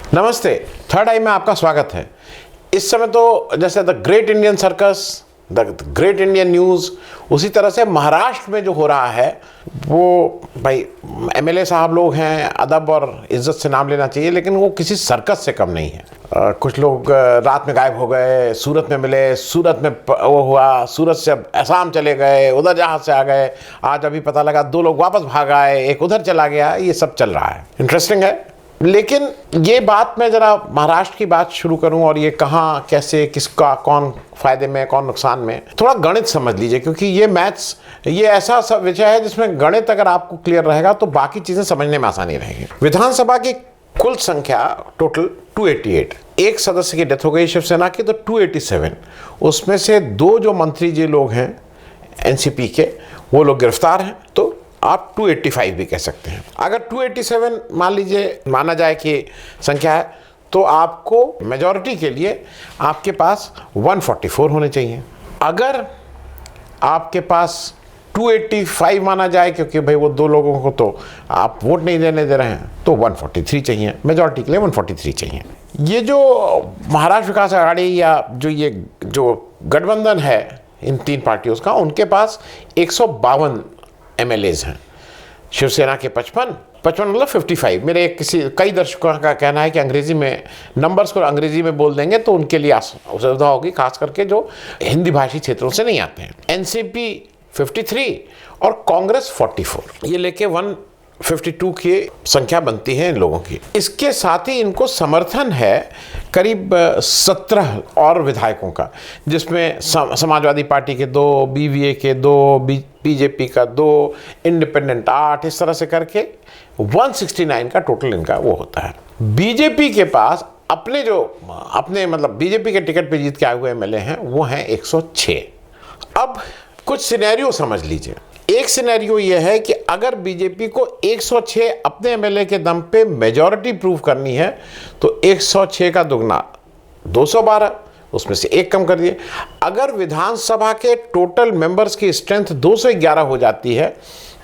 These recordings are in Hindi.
नमस्ते। थर्ड आई में आपका स्वागत है। इस समय तो जैसे the great Indian circus, the great Indian news, उसी तरह से महाराष्ट्र में जो हो रहा है वो भाई एमएलए साहब लोग हैं, अदब और इज्जत से नाम लेना चाहिए, लेकिन वो किसी सर्कस से कम नहीं है। कुछ लोग रात में गायब हो गए, सूरत में मिले, सूरत में वो हुआ, सूरत से असम चले गए, उधर जहाज से आ गए, आज अभी पता लगा 2 लोग वापस भाग आए, एक उधर चला गया। ये सब चल रहा है, इंटरेस्टिंग है। लेकिन ये बात मैं ज़रा महाराष्ट्र की बात शुरू करूं और ये कहाँ कैसे किसका कौन फ़ायदे में कौन नुकसान में, थोड़ा गणित समझ लीजिए, क्योंकि ये मैथ्स ये ऐसा सब विषय है जिसमें गणित अगर आपको क्लियर रहेगा तो बाकी चीज़ें समझने में आसानी रहेगी। विधानसभा की कुल संख्या टोटल 288, एक सदस्य की डेथ हो गई शिवसेना की तो 287, उसमें से 2 जो मंत्री जी लोग हैं एनसीपी के वो लोग गिरफ्तार हैं, तो आप 285 भी कह सकते हैं। अगर 287 मान लीजिए माना जाए कि संख्या है तो आपको मेजॉरिटी के लिए आपके पास 144 होने चाहिए। अगर आपके पास 285 माना जाए, क्योंकि भाई वो 2 लोगों को तो आप वोट नहीं देने दे रहे हैं, तो 143 चाहिए, मेजॉरिटी के लिए 143 चाहिए। ये जो महाराष्ट्र विकास आघाड़ी या जो गठबंधन है इन 3 पार्टियों का, उनके पास 152 एमएलएज हैं। शिवसेना के 55 मतलब 55। मेरे कई दर्शकों का कहना है कि अंग्रेजी में नंबर्स को अंग्रेजी में बोल देंगे तो उनके लिए सुविधा होगी, खास करके जो हिंदी भाषी क्षेत्रों से नहीं आते हैं। एनसीपी 53 और कांग्रेस 44, ये लेके 152 की संख्या बनती है इन लोगों की। इसके साथ ही इनको समर्थन है करीब 17 और विधायकों का, जिसमें समाजवादी पार्टी के 2, बीवीए के 2, बीजेपी का 2, इंडिपेंडेंट 8, इस तरह से करके 169 का टोटल इनका वो होता है। बीजेपी के पास अपने मतलब बीजेपी के टिकट पे जीत के आए हुए एमएलए हैं वो हैं 106। अब कुछ सिनेरियो समझ लीजिए। एक सिनेरियो ये है कि अगर बीजेपी को 106 अपने एमएलए के दम पे मेजॉरिटी प्रूव करनी है तो 106 का दुगना 212, उसमें से 1 कम कर दिए। अगर विधानसभा के टोटल मेंबर्स की स्ट्रेंथ 211 हो जाती है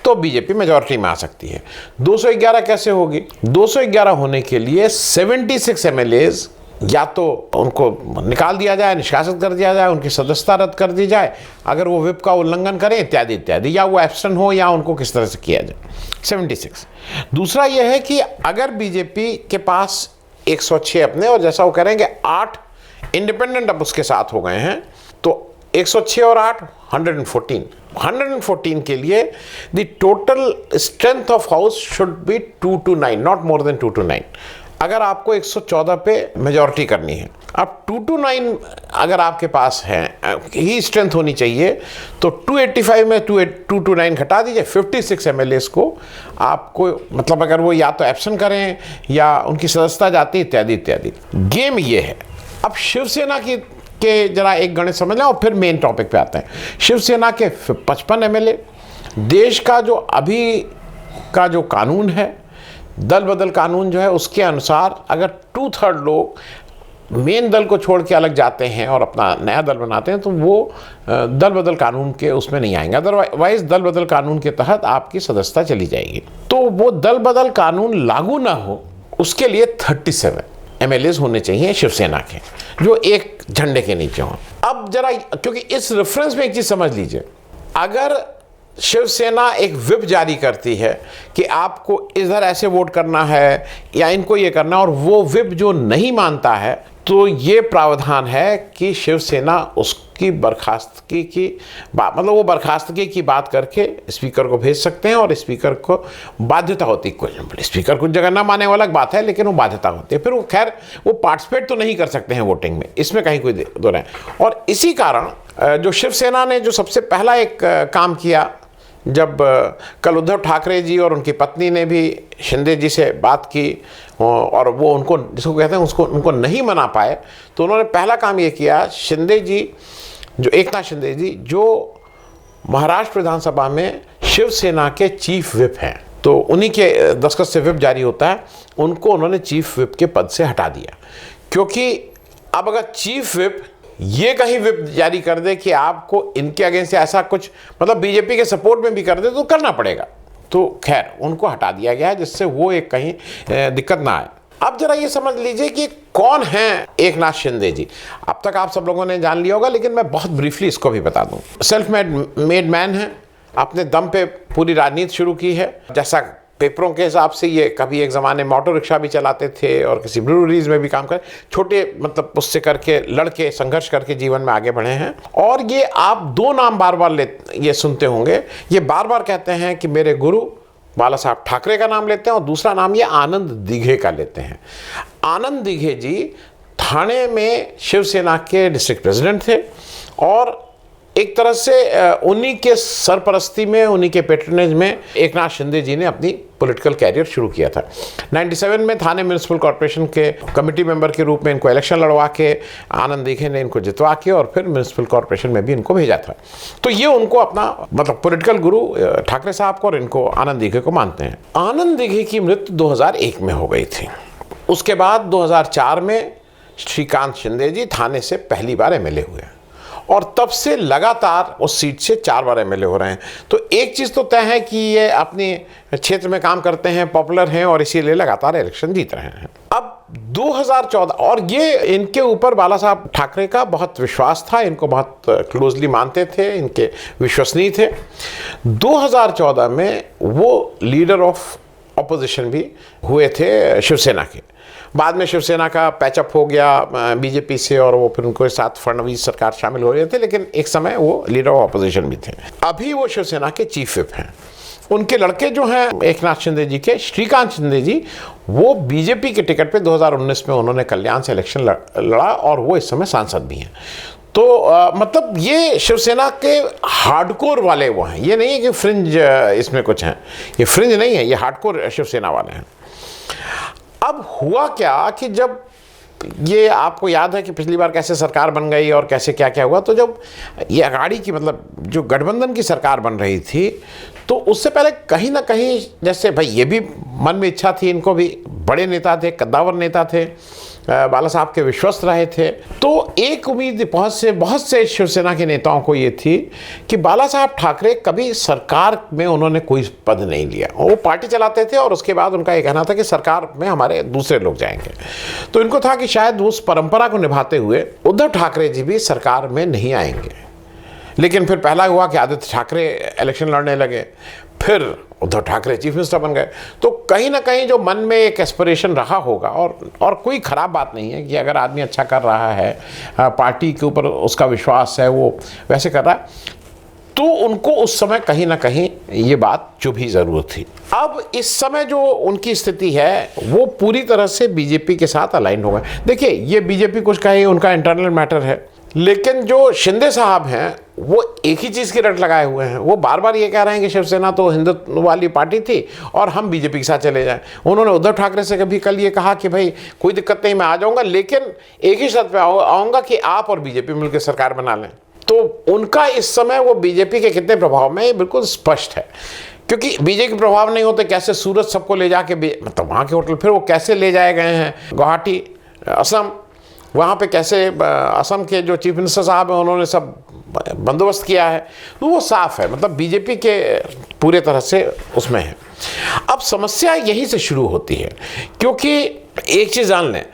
तो बीजेपी मेजॉरिटी में आ सकती है। 211 कैसे होगी? 211 होने के लिए 76 एमएलएज या तो उनको निकाल दिया जाए, निष्कासित कर दिया जाए, उनकी सदस्यता रद्द कर दी जाए अगर वो व्हिप का उल्लंघन करें, इत्यादि इत्यादि, या वो एब्सेंट हो या उनको किस तरह से किया जाए। 76। दूसरा यह है कि अगर बीजेपी के पास 106 अपने और जैसा वो करेंगे 8 इंडिपेंडेंट अब उसके साथ हो गए हैं, तो 106 और 8 114 के लिए the total strength of house should be 2 to 9, not more than 2 to 9। अगर आपको 114 पे मेजॉरिटी करनी है, अब 2 to 9 अगर आपके पास है ही स्ट्रेंथ होनी चाहिए, तो 285 में 2 to 9 घटा दीजिए, 56 एमएलएस को आपको, मतलब अगर वो या तो एब्सेंट करें या उनकी सदस्यता जाती इत्यादि इत्यादि। गेम ये है। अब शिवसेना के जरा एक गणित समझ लें और फिर मेन टॉपिक पे आते हैं। शिवसेना के 55 एमएलए, देश का जो अभी का जो कानून है, दल बदल कानून जो है, उसके अनुसार अगर 2/3 लोग मेन दल को छोड़ के अलग जाते हैं और अपना नया दल बनाते हैं तो वो दल बदल कानून के उसमें नहीं आएंगे। अदरवाइज दल बदल कानून के तहत आपकी सदस्यता चली जाएगी। तो वो दल बदल कानून लागू ना हो उसके लिए 37 एमएलएज होने चाहिए शिवसेना के, जो एक झंडे के नीचे हों। अब जरा, क्योंकि इस रेफरेंस में एक चीज समझ लीजिए, अगर शिवसेना एक व्हिप जारी करती है कि आपको इधर ऐसे वोट करना है या इनको ये करना, और वो व्हिप जो नहीं मानता है, तो ये प्रावधान है कि शिवसेना उसकी बर्खास्तगी की बात, मतलब वो बर्खास्तगी की बात करके स्पीकर को भेज सकते हैं और स्पीकर को बाध्यता होती है। स्पीकर कुछ जगह ना माने वाला बात है, लेकिन वो बाध्यता होती है। फिर वो खैर वो पार्टिसिपेट तो नहीं कर सकते हैं वोटिंग में, इसमें कहीं कोई दो राय। और इसी कारण जो शिवसेना ने जो सबसे पहला एक काम किया, जब कल उद्धव ठाकरे जी और उनकी पत्नी ने भी शिंदे जी से बात की और वो उनको, जिसको कहते हैं उसको, उनको नहीं मना पाए, तो उन्होंने पहला काम ये किया, शिंदे जी जो एकनाथ शिंदे जी जो महाराष्ट्र विधानसभा में शिवसेना के चीफ व्हिप हैं, तो उन्हीं के दस्तखत से व्हिप जारी होता है, उनको उन्होंने चीफ व्हिप के पद से हटा दिया। क्योंकि अब अगर चीफ व्हिप ये कहीं व्हिप जारी कर दे कि आपको इनके अगेंस्ट ऐसा कुछ, मतलब बीजेपी के सपोर्ट में भी कर दे, तो करना पड़ेगा। तो खैर उनको हटा दिया गया है, जिससे वो एक कहीं दिक्कत ना आए। अब जरा ये समझ लीजिए कि कौन है एक नाथ शिंदे जी। अब तक आप सब लोगों ने जान लिया होगा, लेकिन मैं बहुत ब्रीफली इसको भी बता दूं। सेल्फ मेड मैन है, अपने दम पे पूरी राजनीति शुरू की है। जैसा पेपरों के हिसाब से ये कभी एक ज़माने में ऑटो रिक्शा भी चलाते थे और किसी ब्रूरीज में भी काम करे, छोटे मतलब उससे करके लड़के संघर्ष करके जीवन में आगे बढ़े हैं। और ये आप दो नाम बार बार ये सुनते होंगे, ये बार बार कहते हैं कि मेरे गुरु बाला साहब ठाकरे का नाम लेते हैं, और दूसरा नाम ये आनंद दिघे का लेते हैं। आनंद दिघे जी ठाणे में शिवसेना के डिस्ट्रिक्ट प्रेसिडेंट थे, और एक तरह से उन्हीं के सरपरस्ती में, उन्हीं के पेट्रोनेज में एक नाथ शिंदे जी ने अपनी पॉलिटिकल कैरियर शुरू किया था। 97 में थाने म्यूनिसिपल कॉर्पोरेशन के कमेटी मेंबर के रूप में इनको इलेक्शन लड़वा के आनंद दिघे ने इनको जितवा के और फिर म्यूनिसिपल कॉर्पोरेशन में भी इनको भेजा था। तो ये उनको अपना मतलब पॉलिटिकल गुरु ठाकरे साहब को और इनको आनंद दिघे को मानते हैं। आनंद दिघे की मृत्यु 2001 में हो गई थी। उसके बाद 2004 में श्रीकांत शिंदे जी थाने से पहली बार एमएलए हुए, और तब से लगातार उस सीट से 4 बार एमएलए हो रहे हैं। तो एक चीज़ तो तय है कि ये अपने क्षेत्र में काम करते हैं, पॉपुलर हैं, और इसीलिए लगातार इलेक्शन जीत रहे हैं। अब 2014, और ये इनके ऊपर बाला साहब ठाकरे का बहुत विश्वास था, इनको बहुत क्लोजली मानते थे, इनके विश्वसनीय थे। 2014 में वो लीडर ऑफ ऑपोजिशन भी हुए थे शिवसेना के। बाद में शिवसेना का पैचअप हो गया बीजेपी से, और वो फिर उनके साथ फडणवीस सरकार शामिल हो रहे थे, लेकिन एक समय वो लीडर ऑफ ऑपोजिशन भी थे। अभी वो शिवसेना के चीफ विप हैं। उनके लड़के जो हैं एक नाथ शिंदे जी के, श्रीकांत शिंदे जी, वो बीजेपी के टिकट पे 2019 में उन्होंने कल्याण से इलेक्शन लड़ा, और वो इस समय सांसद भी हैं। तो मतलब ये शिवसेना के हार्डकोर वाले वो हैं, ये नहीं है कि फ्रिंज इसमें कुछ हैं, ये फ्रिंज नहीं है, ये हार्डकोर शिवसेना वाले हैं। अब हुआ क्या कि जब ये आपको याद है कि पिछली बार कैसे सरकार बन गई और कैसे क्या क्या हुआ, तो जब ये अघाड़ी की मतलब जो गठबंधन की सरकार बन रही थी, तो उससे पहले कहीं ना कहीं जैसे भाई ये भी मन में इच्छा थी, इनको भी बड़े नेता थे, कद्दावर नेता थे, बाला साहब के विश्वस्त रहे थे, तो एक उम्मीद बहुत से शिवसेना के नेताओं को ये थी कि बाला साहब ठाकरे कभी सरकार में उन्होंने कोई पद नहीं लिया, वो पार्टी चलाते थे, और उसके बाद उनका ये कहना था कि सरकार में हमारे दूसरे लोग जाएंगे। तो इनको था कि शायद उस परंपरा को निभाते हुए उद्धव ठाकरे जी भी सरकार में नहीं आएंगे। लेकिन फिर पहला हुआ कि आदित्य ठाकरे इलेक्शन लड़ने लगे, फिर उद्धव ठाकरे चीफ मिनिस्टर बन गए। तो कहीं ना कहीं जो मन में एक एस्पिरेशन रहा होगा, और कोई ख़राब बात नहीं है कि अगर आदमी अच्छा कर रहा है, पार्टी के ऊपर उसका विश्वास है, वो वैसे कर रहा है, तो उनको उस समय कहीं ना कहीं ये बात चुभी ज़रूर थी। अब इस समय जो उनकी स्थिति है वो पूरी तरह से बीजेपी के साथ अलाइन हो गए। देखिए, ये बीजेपी कुछ कहे उनका इंटरनल मैटर है, लेकिन जो शिंदे साहब हैं वो एक ही चीज़ की रट लगाए हुए हैं। वो बार बार ये कह रहे हैं कि शिवसेना तो हिंदुत्व वाली पार्टी थी और हम बीजेपी के साथ चले जाएं। उन्होंने उद्धव ठाकरे से कभी कल ये कहा कि भाई कोई दिक्कत नहीं, मैं आ जाऊंगा, लेकिन एक ही शर्त पे आऊँगा कि आप और बीजेपी मिलकर सरकार बना लें। तो उनका इस समय वो बीजेपी के कितने प्रभाव में, ये बिल्कुल स्पष्ट है। क्योंकि बीजेपी के प्रभाव नहीं होते, कैसे सूरत सबको ले जाके मतलब वहाँ के होटल, फिर वो कैसे ले जाए गए हैं गुवाहाटी, असम, वहाँ पे कैसे असम के जो चीफ मिनिस्टर साहब हैं उन्होंने सब बंदोबस्त किया है, तो वो साफ है, मतलब बीजेपी के पूरे तरह से उसमें है। अब समस्या यहीं से शुरू होती है, क्योंकि एक चीज़ जान लें,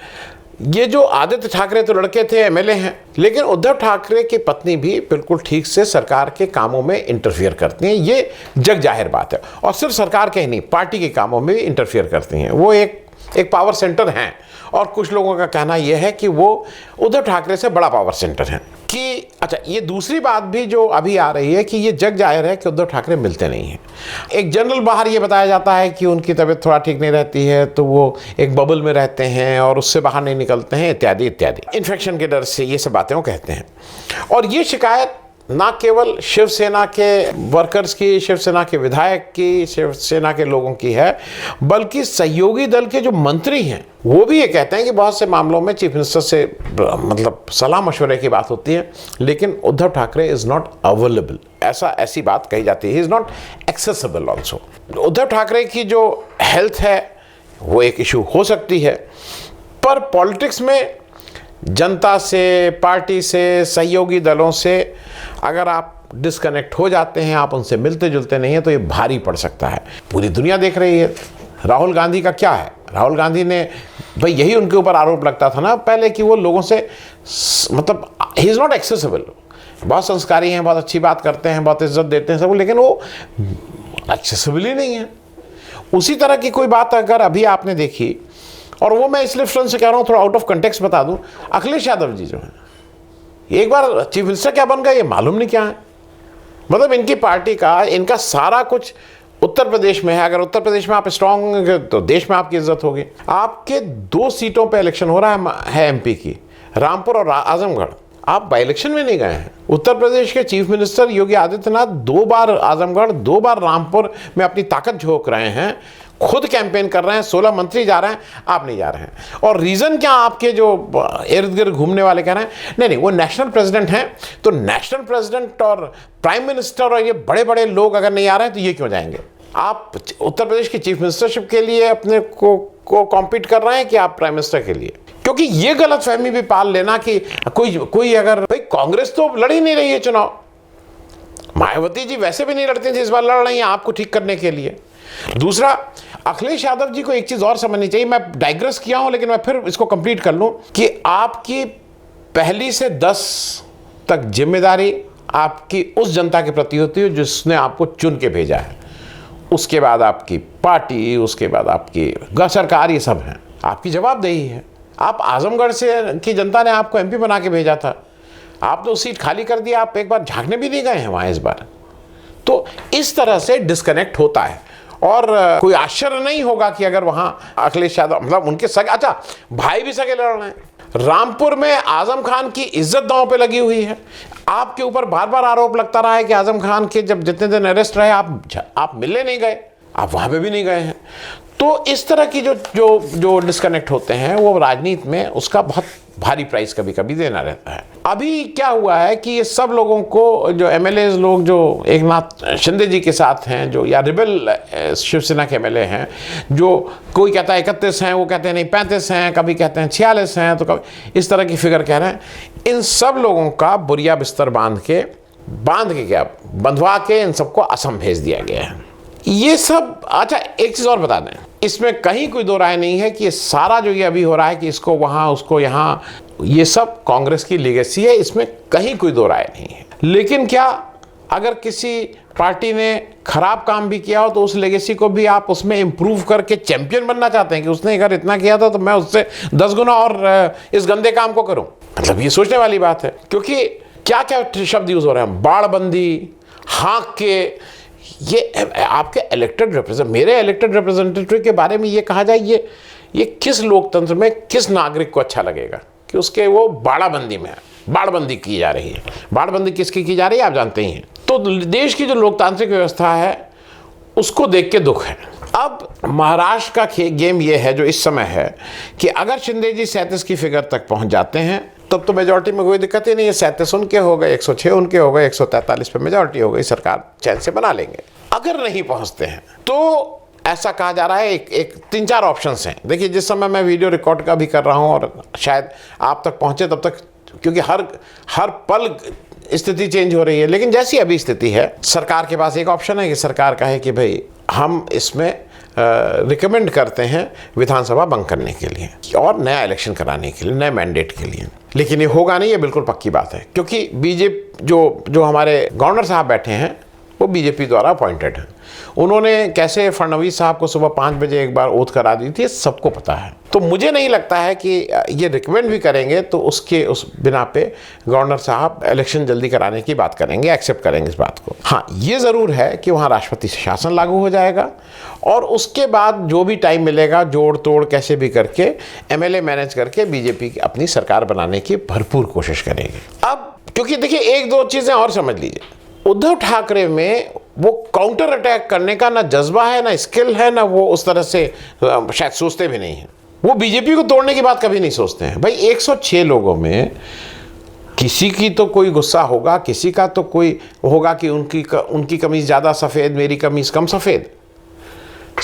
ये जो आदित्य ठाकरे तो लड़के थे, एमएलए हैं, लेकिन उद्धव ठाकरे की पत्नी भी बिल्कुल ठीक से सरकार के कामों में इंटरफियर करती हैं, ये जग जाहिर बात है। और सिर्फ सरकार के ही नहीं, पार्टी के कामों में भी इंटरफियर करती हैं। वो एक पावर सेंटर हैं, और कुछ लोगों का कहना यह है कि वो उद्धव ठाकरे से बड़ा पावर सेंटर है। कि अच्छा, ये दूसरी बात भी जो अभी आ रही है कि ये जग जाहिर है कि उद्धव ठाकरे मिलते नहीं हैं। एक जनरल बाहर ये बताया जाता है कि उनकी तबीयत थोड़ा ठीक नहीं रहती है, तो वो एक बबल में रहते हैं और उससे बाहर नहीं निकलते हैं, इत्यादि इत्यादि, इन्फेक्शन के डर से, ये सब बातें वो कहते हैं। और ये शिकायत ना केवल शिवसेना के वर्कर्स की, शिवसेना के विधायक की, शिवसेना के लोगों की है, बल्कि सहयोगी दल के जो मंत्री हैं वो भी ये कहते हैं कि बहुत से मामलों में चीफ मिनिस्टर से मतलब सलाह मशवरे की बात होती है, लेकिन Uddhav Thackeray is not available, ऐसी बात कही जाती है। He is not accessible also. Uddhav Thackeray की जो हेल्थ है वो एक इशू हो सकती है, पर पॉलिटिक्स में जनता से, पार्टी से, सहयोगी दलों से अगर आप डिस्कनेक्ट हो जाते हैं, आप उनसे मिलते जुलते नहीं हैं, तो ये भारी पड़ सकता है। पूरी दुनिया देख रही है। राहुल गांधी का क्या है? राहुल गांधी ने भाई यही उनके ऊपर आरोप लगता था ना पहले कि वो लोगों से मतलब ही इज़ नॉट एक्सेसिबल। बहुत संस्कारी हैं, बहुत अच्छी बात करते हैं, बहुत इज्जत देते हैं सब, लेकिन वो एक्सेसिबल ही नहीं है। उसी तरह की कोई बात अगर अभी आपने देखी, और वो मैं इसलिए फ्रंट से कह रहा हूँ, थोड़ा आउट ऑफ कंटेक्स्ट बता दूँ, अखिलेश यादव जी जो हैं एक बार चीफ मिनिस्टर क्या बन गए ये मालूम नहीं क्या है। मतलब इनकी पार्टी का, इनका सारा कुछ उत्तर प्रदेश में है। अगर उत्तर प्रदेश में आप स्ट्रांग तो देश में आपकी इज्जत होगी। आपके 2 सीटों पे इलेक्शन हो रहा है एमपी की, रामपुर और आजमगढ़। आप बाई इलेक्शन में नहीं गए हैं। उत्तर प्रदेश के चीफ मिनिस्टर योगी आदित्यनाथ 2 बार आजमगढ़, 2 बार रामपुर में अपनी ताकत झोंक रहे हैं, खुद कैंपेन कर रहे हैं, 16 मंत्री जा रहे हैं, आप नहीं जा रहे हैं। और रीजन क्या, आपके जो इर्द गिर्द घूमने वाले कह रहे हैं नहीं वो नेशनल प्रेसिडेंट हैं, तो नेशनल प्रेसिडेंट और प्राइम मिनिस्टर और ये बड़े बड़े लोग अगर नहीं आ रहे हैं तो ये क्यों जाएंगे। आप उत्तर प्रदेश की चीफ मिनिस्टरशिप के लिए अपने को कॉम्पीट कर रहे हैं कि आप प्राइम मिनिस्टर के लिए? क्योंकि ये गलतफहमी भी पाल लेना कि कोई अगर, भाई कांग्रेस तो लड़ ही नहीं रही है चुनाव, मायावती जी वैसे भी नहीं लड़ती थी, इस बार लड़ रही हैं आपको ठीक करने के लिए। दूसरा, अखिलेश यादव जी को एक चीज और समझनी चाहिए, मैं डाइग्रेस किया हूं लेकिन मैं फिर इसको कंप्लीट कर लूं, कि आपकी पहली से 10 तक जिम्मेदारी आपकी उस जनता के प्रति होती है जिसने आपको चुन के भेजा है। उसके बाद आपकी पार्टी, उसके बाद आपकी सरकार, ये सब है, आपकी जवाबदेही है। आप आजमगढ़ से की जनता ने आपको एमपी बना के भेजा था, आपने उस सीट खाली कर दिया, आप एक बार झांकने भी नहीं गए हैं वहां इस बार। तो इस तरह से डिस्कनेक्ट होता है। और कोई आश्चर्य नहीं होगा कि अगर वहां अखिलेश यादव, मतलब उनके सगे, अच्छा भाई भी सगे लड़ रहे हैं। रामपुर में आजम खान की इज्जत दांव पे लगी हुई है। आपके ऊपर बार बार आरोप लगता रहा है कि आजम खान के जब जितने दिन अरेस्ट रहे आप मिलने नहीं गए, आप वहां पे भी नहीं गए हैं। तो इस तरह की जो डिस्कनेक्ट होते हैं वो राजनीति में उसका बहुत भारी प्राइस कभी कभी देना रहता है। अभी क्या हुआ है कि ये सब लोगों को, जो एमएलए लोग जो एकनाथ शिंदे जी के साथ हैं, जो या रिबेल शिवसेना के एमएलए हैं, जो कोई कहता है 31 हैं, वो कहते हैं नहीं 35 हैं, कभी कहते हैं 46 हैं, तो कभी इस तरह की फिगर कह रहे हैं। इन सब लोगों का बुरिया बिस्तर बांध के क्या बंधवा के इन सबको असम भेज दिया गया है। ये सब, अच्छा एक चीज़ और बता दें, इसमें कहीं कोई दो राय नहीं है कि ये सारा जो ये अभी हो रहा है कि इसको वहाँ उसको यहाँ, ये सब कांग्रेस की लीगेसी है, इसमें कहीं कोई दो राय नहीं है। लेकिन क्या अगर किसी पार्टी ने खराब काम भी किया हो तो उस लेगेसी को भी आप उसमें इम्प्रूव करके चैंपियन बनना चाहते हैं कि उसने अगर इतना किया था तो मैं उससे 10 गुना और इस गंदे काम को करूं? मतलब ये सोचने वाली बात है। क्योंकि क्या क्या शब्द यूज हो रहे हैं, बाड़बंदी, हाँक के, ये आपके इलेक्टेड रिप्रेजेंटेटिव, मेरे इलेक्टेड रिप्रेजेंटेटिव के बारे में ये कहा जाए, ये किस लोकतंत्र में किस नागरिक को अच्छा लगेगा कि उसके वो बाड़ाबंदी में है, बाड़बंदी की जा रही है। बाड़बंदी किसकी की जा रही है आप जानते ही हैं। तो देश की जो लोकतांत्रिक व्यवस्था है उसको देख के दुख है। अब महाराष्ट्र का गेम ये है जो इस समय है कि अगर शिंदे जी 37 की फिगर तक पहुंच जाते हैं तब तो मेजॉरिटी में कोई दिक्कत ही नहीं है। 37 उनके हो गए, 106 उनके हो गए, 143 पे मेजॉरिटी हो गई, सरकार चैन से बना लेंगे। अगर नहीं पहुंचते हैं तो ऐसा कहा जा रहा है, एक 3-4 ऑप्शंस हैं। देखिए जिस समय मैं वीडियो रिकॉर्ड का भी कर रहा हूं और शायद आप तक पहुंचे तब तक, क्योंकि हर पल स्थिति चेंज हो रही है, लेकिन जैसी अभी स्थिति है सरकार के पास एक ऑप्शन है कि सरकार कहे कि भाई हम इसमें रिकमेंड करते हैं विधानसभा भंग करने के लिए और नया इलेक्शन कराने के लिए, नए मैंडेट के लिए। लेकिन ये होगा नहीं, ये बिल्कुल पक्की बात है, क्योंकि बीजेपी जो हमारे गवर्नर साहब बैठे हैं वो बीजेपी द्वारा अपॉइंटेड हैं। उन्होंने कैसे फडणवीस साहब को सुबह 5 बजे एक बार ओथ करा दी थी, सबको पता है। तो मुझे नहीं लगता है कि ये रिकमेंड भी करेंगे तो उस बिना पे गवर्नर साहब इलेक्शन जल्दी कराने की बात करेंगे, एक्सेप्ट करेंगे इस बात को। हाँ, ये ज़रूर है कि वहाँ राष्ट्रपति शासन लागू हो जाएगा और उसके बाद जो भी टाइम मिलेगा जोड़ तोड़ कैसे भी करके एमएलए मैनेज करके बीजेपी की अपनी सरकार बनाने की भरपूर कोशिश करेंगे। अब क्योंकि देखिए 1-2 चीज़ें और समझ लीजिए, उद्धव ठाकरे में वो काउंटर अटैक करने का ना जज्बा है, ना स्किल है, ना वो उस तरह से शायद सोचते भी नहीं हैं। वो बीजेपी को तोड़ने की बात कभी नहीं सोचते हैं। भाई 106 लोगों में किसी की तो कोई गुस्सा होगा, किसी का तो कोई होगा कि उनकी कमीज ज़्यादा सफ़ेद, मेरी कमीज कम सफ़ेद।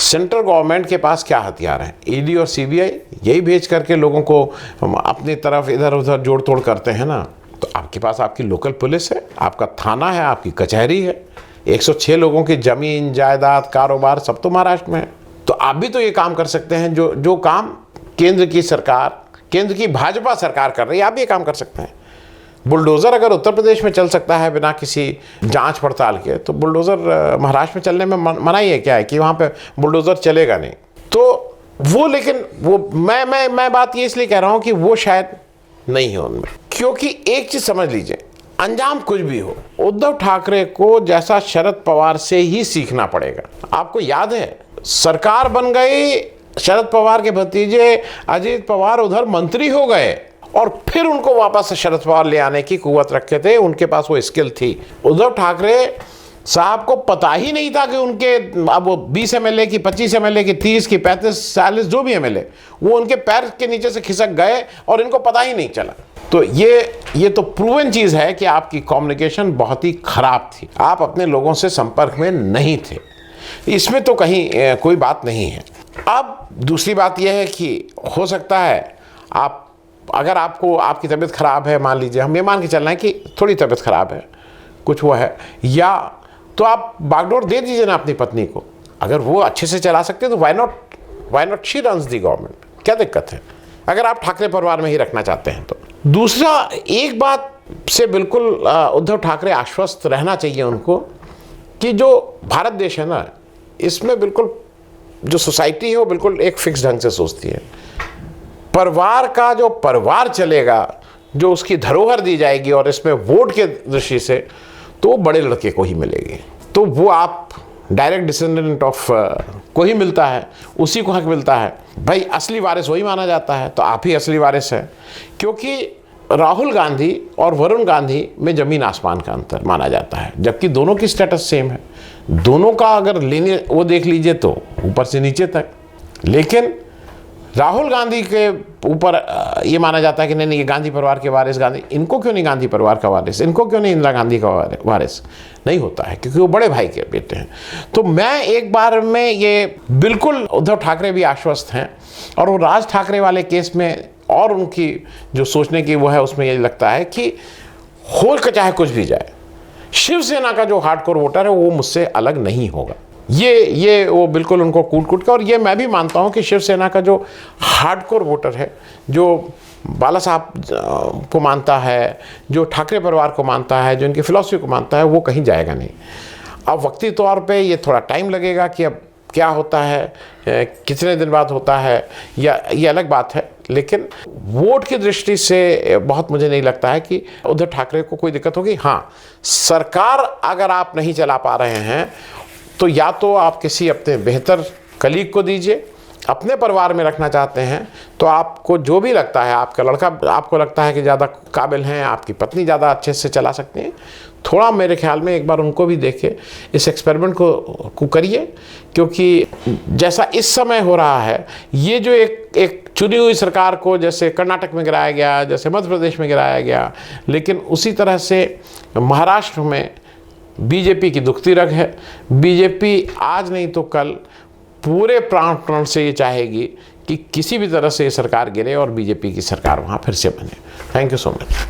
सेंट्रल गवर्नमेंट के पास क्या हथियार हैं? ईडी और सीबीआई यही भेज करके लोगों को अपनी तरफ इधर उधर जोड़ तोड़ करते हैं ना। तो आपके पास आपकी लोकल पुलिस है, आपका थाना है, आपकी कचहरी है। 106 लोगों की जमीन जायदाद कारोबार सब तो महाराष्ट्र में है। तो आप भी तो ये काम कर सकते हैं जो काम केंद्र की सरकार, केंद्र की भाजपा सरकार कर रही है, आप ये काम कर सकते हैं। बुलडोज़र अगर उत्तर प्रदेश में चल सकता है बिना किसी जांच पड़ताल के, तो बुलडोज़र महाराष्ट्र में चलने में मनाही है क्या है कि वहाँ पे बुलडोज़र चलेगा नहीं। तो वो, लेकिन वो मैं बात ये इसलिए कह रहा हूँ कि वो शायद नहीं है उनमें, क्योंकि एक चीज़ समझ लीजिए, अंजाम कुछ भी हो, उद्धव ठाकरे को जैसा शरद पवार से ही सीखना पड़ेगा। आपको याद है, सरकार बन गई, शरद पवार के भतीजे अजीत पवार उधर मंत्री हो गए और फिर उनको वापस से शरद पवार ले आने की कुव्वत रखे थे, उनके पास वो स्किल थी। उद्धव ठाकरे साहब को पता ही नहीं था कि उनके अब वो 20 एमएलए की, 25 एमएलए की, 30 की, 35, 40 जो भी एमएलए, वो उनके पैर के नीचे से खिसक गए और इनको पता ही नहीं चला। तो ये तो प्रूवन चीज़ है कि आपकी कम्युनिकेशन बहुत ही खराब थी, आप अपने लोगों से संपर्क में नहीं थे, इसमें तो कहीं कोई बात नहीं है। अब दूसरी बात यह है कि हो सकता है आप, अगर आपको आपकी तबीयत ख़राब है, मान लीजिए, हम ये मान के चल रहे हैं कि थोड़ी तबीयत ख़राब है, कुछ वो है, या तो आप बागडोर दे दीजिए ना अपनी पत्नी को। अगर वो अच्छे से चला सकते हैं तो why not she runs the government, क्या दिक्कत है, अगर आप ठाकरे परिवार में ही रखना चाहते हैं तो। दूसरा, एक बात से बिल्कुल उद्धव ठाकरे आश्वस्त रहना चाहिए उनको कि जो भारत देश है ना, इसमें बिल्कुल जो सोसाइटी है वो बिल्कुल एक फिक्स ढंग से सोचती है। परिवार का जो परिवार चलेगा, जो उसकी धरोहर दी जाएगी और इसमें वोट के दृष्टि से, तो बड़े लड़के को ही मिलेगी। तो वो आप डायरेक्ट डिसेंडेंट ऑफ को ही मिलता है, उसी को हक मिलता है। भाई असली वारिस वही माना जाता है, तो आप ही असली वारिस हैं। क्योंकि राहुल गांधी और वरुण गांधी में ज़मीन आसमान का अंतर माना जाता है, जबकि दोनों की स्टेटस सेम है। दोनों का अगर लेने वो देख लीजिए तो ऊपर से नीचे तक, लेकिन राहुल गांधी के ऊपर ये माना जाता है कि नहीं ये गांधी परिवार के वारिस, गांधी, इनको क्यों नहीं गांधी परिवार का वारिस, इनको क्यों नहीं इंदिरा गांधी का वारिस, नहीं होता है, क्योंकि वो बड़े भाई के बेटे हैं। तो मैं एक बार में ये बिल्कुल, उद्धव ठाकरे भी आश्वस्त हैं, और वो राज ठाकरे वाले केस में और उनकी जो सोचने की वो है, उसमें ये लगता है कि हो चाहे कुछ भी जाए, शिवसेना का जो हार्डकोर वोटर है वो मुझसे अलग नहीं होगा। ये वो बिल्कुल उनको कूट कर, और ये मैं भी मानता हूँ कि शिवसेना का जो हार्डकोर वोटर है, जो बाला साहब को मानता है, जो ठाकरे परिवार को मानता है, जो इनकी फिलॉसफी को मानता है, वो कहीं जाएगा नहीं। अब वक्ती तौर पे ये थोड़ा टाइम लगेगा कि अब क्या होता है, कितने दिन बाद होता है, या ये अलग बात है, लेकिन वोट की दृष्टि से बहुत मुझे नहीं लगता है कि उद्धव ठाकरे को कोई दिक्कत होगी। हाँ, सरकार अगर आप नहीं चला पा रहे हैं तो या तो आप किसी अपने बेहतर कलीग को दीजिए, अपने परिवार में रखना चाहते हैं तो आपको जो भी लगता है, आपका लड़का आपको लगता है कि ज़्यादा काबिल हैं, आपकी पत्नी ज़्यादा अच्छे से चला सकती हैं, थोड़ा मेरे ख्याल में एक बार उनको भी देखे, इस एक्सपेरिमेंट को करिए। क्योंकि जैसा इस समय हो रहा है, ये जो एक चुनी हुई सरकार को जैसे कर्नाटक में गिराया गया, जैसे मध्य प्रदेश में गिराया गया, लेकिन उसी तरह से महाराष्ट्र में बीजेपी की दुखती रग है। बीजेपी आज नहीं तो कल पूरे प्राण से ये चाहेगी कि किसी भी तरह से ये सरकार गिरे और बीजेपी की सरकार वहाँ फिर से बने। Thank you so much.